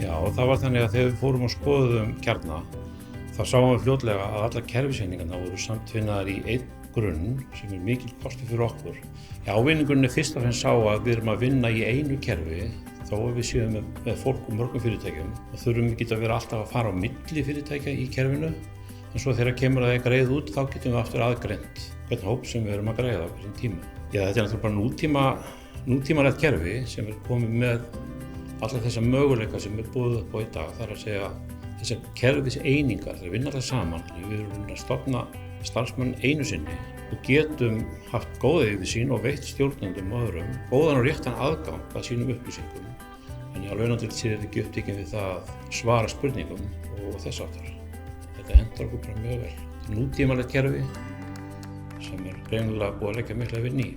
Já, það var þannig að þegar við fórum og skoðum Kjarna, þá sáum við fljótlega að allar kerfiseiningarnar voru samtvinnaðar í einn grunn sem mikil kostur fyrir okkur. Ávinningurinn fyrst og fremst sá að við erum að vinna í einu kerfi þó að við séum með fólk og mörgum fyrirtækjum og þurfum ekki að vera alltaf að fara á milli fyrirtækja í kerfinu. En svo þegar kemur að greið út þá getum við aftur aðgreint hvern hóp sem við erum að greiða á hverjum tíma. Já, þetta er náttúrulega bara nútímalegt kerfi sem er komið með alla þessa möguleika sem er búið upp á í dag. Það er að segja þessar kerfiseiningar, þeir vinna það saman. Við erum að stofna starfsmenn einu sinni og getum haft góða yfirsýn og veitt stjórnendum og öðrum góðan og réttan aðgang að sínum upplýsingum. En á launadeild sér þetta ekki upptekin við það að svara spurningum og þess háttar. Þetta hentar okkur bara mjög vel. Nútímalegt kerfi sem er greinilega búið að leggja mikla vinnu í.